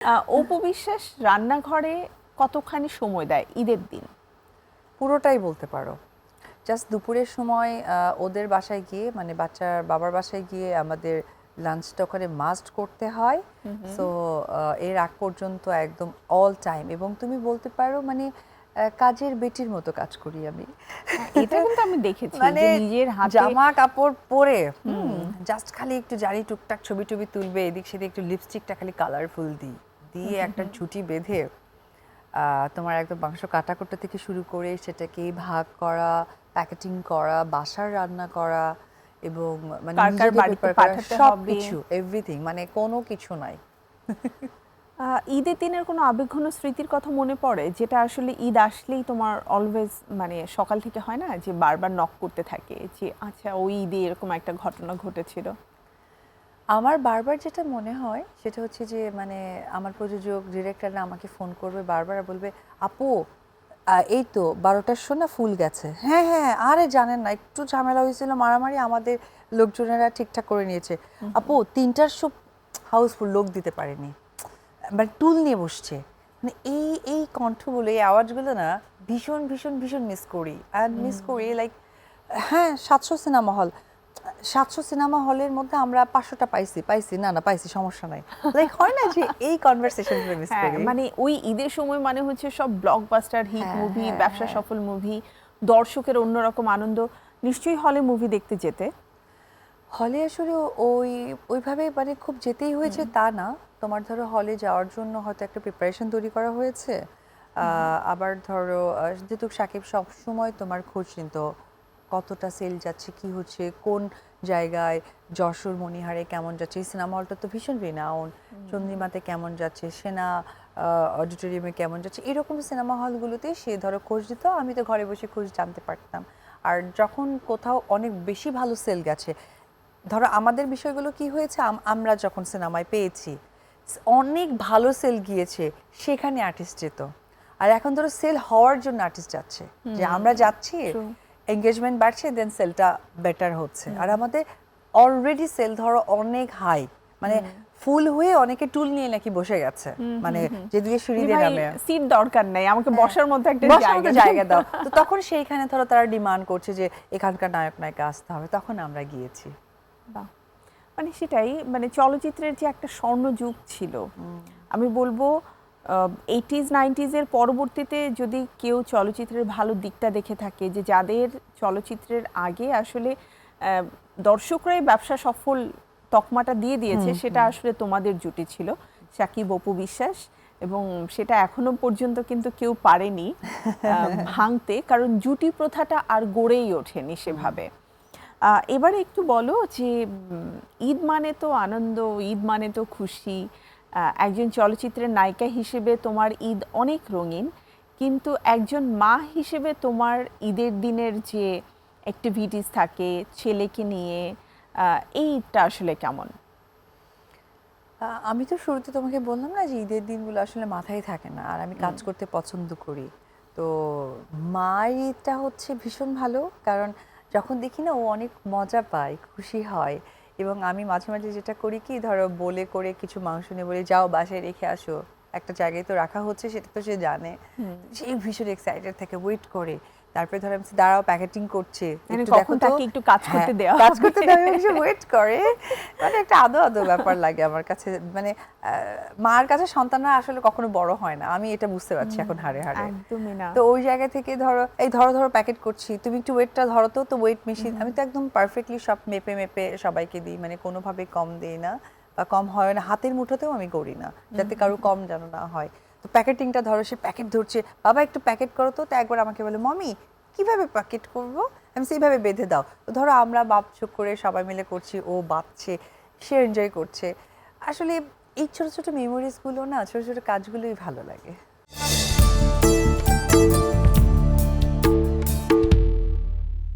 অপু বিশ্বাস রান্নাঘরে কতখানি সময় দেয় ঈদের দিন? পুরোটাই বলতে পারো। জাস্ট দুপুরের সময় ওদের বাসায় গিয়ে মানে বাচ্চার বাবার বাসায় গিয়ে আমাদের লাঞ্চটা ওখানে মাস্ট করতে হয়। সো এর আগ পর্যন্ত একদম অল টাইম, এবং তুমি বলতে পারো মানে কাজের বেটির মতো কাজ করি আমি। এটা কিন্তু আমি দেখেছি মানে যে নিজের হাতে জামা কাপড় পরে জাস্ট খালি একটু জারি টুকটাক ছবি টবি তুলবে, এদিক সেদিক একটু লিপস্টিকটা খালি কালারফুল দিয়ে একটা ঝুঁটি বেঁধে তোমার একদম মাংস কাটাকুটা থেকে শুরু করে সেটাকে ভাগ করা, প্যাকেটিং করা, বাসার রান্না করা, এবং মানে কার কার নিজেকে বাড়িতে প্রিপেয়ার করা, পাঠাতে সব হবে। কিছু এভরিথিং, মানে কোনো কিছু নাই। ঈদের দিনের কোনো আবেগঘন স্মৃতির কথা মনে পড়ে যেটা আসলে ঈদ আসলেই তোমার অলওয়েজ মানে সকাল থেকে হয় না যে বারবার নক করতে থাকে যে আচ্ছা ওই ঈদে এরকম একটা ঘটনা ঘটেছিল? আমার বারবার যেটা মনে হয় সেটা হচ্ছে যে মানে আমার প্রযোজক ডিরেক্টররা আমাকে ফোন করবে বারবার আর বলবে, আপু এই তো 12টার সময় ফুল গেছে। হ্যাঁ হ্যাঁ, আরে জানেন না একটু ঝামেলা হয়েছিল, মারামারি, আমাদের লোকজনেরা ঠিকঠাক করে নিয়েছে। আপু 3টার সব হাউসফুল, লোক দিতে পারেনি, মানে টুল নিয়ে বসছে। মানে এই কণ্ঠগুলো, এই আওয়াজগুলো না ভীষণ ভীষণ ভীষণ মিস করি, অ্যান্ড মিস করি লাইক হ্যাঁ 700 সিনেমা হল, 700 সিনেমা হলের মধ্যে আমরা 500টা পাইছি না পাইছি, সমস্যা নাই, লাইক হয় না যে এই কনভারসেশনগুলো মিস হ্যাঁ, করি। মানে ওই ঈদের সময় মানে হচ্ছে সব ব্লকবাস্টার হিট হ্যাঁ মুভি, হ্যাঁ ব্যবসা হ্যাঁ। সফল মুভি, দর্শকের অন্যরকম আনন্দ। নিশ্চয়ই হলে মুভি দেখতে যেতে? হলে আসলে ওইভাবে মানে খুব যেতেই হয়েছে তা না। তোমার ধরো হলে যাওয়ার জন্য হয়তো একটা প্রিপারেশন তৈরি করা হয়েছে। আবার ধরো যেহেতু সাকিব সব সময় তোমার খোঁজ নিত কতটা সেল যাচ্ছে, কি হচ্ছে, কোন জায়গায়, যশোর মণিহারে কেমন যাচ্ছে, এই সিনেমা হলটা তো ভীষণ রিনাউন, চন্দ্রিমাতে কেমন যাচ্ছে, সেনা অডিটোরিয়ামে কেমন যাচ্ছে, এরকম সিনেমা হলগুলোতে সে ধরো খোঁজ দিত, আমি তো ঘরে বসে খোঁজ জানতে পারতাম। আর যখন কোথাও অনেক বেশি ভালো সেল গেছে, ধরো আমাদের বিষয়গুলো কি হয়েছে, আমরা যখন সিনেমায় পেয়েছি অনেক ভালো সেল গিয়েছে, সেখানে আর্টিস্ট যেত। আর এখন ধরো সেল হওয়ার জন্য আর্টিস্ট যাচ্ছে, যে আমরা যাচ্ছি, এঙ্গেজমেন্ট বাড়ছে, দেন সেলটা বেটার হচ্ছে। আর আমাদের অলরেডি সেল ধরো অনেক হাই, মানে ফুল হয়ে অনেকে টুল নিয়ে নাকি বসে গেছে, মানে যেদিকে সিঁড়ি দিয়ে নামে, সিট দরকার নাই, আমাকে বসার মধ্যে একটা বসার মতো জায়গা দাও। দাও। তো তখন সেইখানে ধরো তারা ডিমান্ড করছে যে এখানকার নায়ক নায়িকা আসতে হবে, তখন আমরা গিয়েছি। বাহ! মানে সেটাই, মানে চলচ্চিত্রের যে একটা স্বর্ণযুগ ছিল, আমি বলবো 80s 90s এর পরবর্তীতে যদি কেউ চলচ্চিত্রের ভালো দিকটা দেখে থাকে, যে যাদের চলচ্চিত্রের আগে আসলে দর্শকরাই ব্যবসা সফল তকমাটা দিয়ে দিয়েছে, সেটা আসলে তোমাদের জুটি ছিল, সাকিব অপু বিশ্বাস। এবং সেটা এখনো পর্যন্ত কিন্তু কেউ পারেনি ভাঙতে, কারণ জুটি প্রথাটা আর গড়েই ওঠেনি সেভাবে। এবারে একটু বলো যে ঈদ মানে তো আনন্দ, ঈদ মানে তো খুশি। একজন চলচ্চিত্রের নায়িকা হিসেবে তোমার ঈদ অনেক রঙিন, কিন্তু একজন মা হিসেবে তোমার ঈদের দিনের যে অ্যাক্টিভিটিস থাকে ছেলেকে নিয়ে, এই ঈদটা আসলে কেমন? আমি তো শুরুতে তোমাকে বললাম না যে ঈদের দিনগুলো আসলে মাথায় থাকে না, আর আমি কাজ করতে পছন্দ করি। তো মায়ের ঈদটা হচ্ছে ভীষণ ভালো, কারণ যখন দেখি না ও অনেক মজা পায়, খুশি হয়। এবং আমি মাঝে মাঝে যেটা করি কি, ধরো বলে করে কিছু মাংস নিয়ে বলি যাও বাসায় রেখে আসো, একটা জায়গায় তো রাখা হচ্ছে, সেটা তো সে জানে, সে ভীষণ এক্সাইটেড থাকে, ওয়েট করে। তারপরে ধরো আমি বলছি, দাঁড়াও প্যাকেটিং করছে, মানে একটু দেখো কখন তো, তাকে একটু কাজ হ্যাঁ করতে দেওয়া কাজ হবে? করতে দেওয়া, ওয়েট করে। মানে একটা আদো আদো ব্যাপার লাগে আমার কাছে, মানে মার কাছে সন্তানরা আসলে কখনো বড় হয় না, আমি এটা বুঝতে পারছি এখন হাড়ে হাড়ে। একদমই না। তো ওই জায়গা থেকে ধরো এই ধরো ধরো প্যাকেট করছি, তুমি একটু ওয়েটটা ধরো তো ওয়েট মেশিন, আমি তো একদম পারফেক্টলি সব মেপে মেপে সবাইকে দিই, মানে কোনোভাবে কম দিই না বা কম হয় না, হাতের মুঠোতেও আমি করি না, যাতে কারো কম যেন না হয়। তো প্যাকেটিংটা ধরো, সে প্যাকেট ধরছে, বাবা একটু প্যাকেট করো তো একবার আমাকে বলে, মমি কিভাবে প্যাকেট করব, আমি সেইভাবে বেঁধে দাও। তো ধরো আমরা মাপঝোক করে সবাই মিলে করছি, ও বাঁচছে, সে এনজয় করছে। আসলে এই ছোট ছোট মেমোরিজগুলো না, ছোট ছোট কাজগুলোই ভালো লাগে।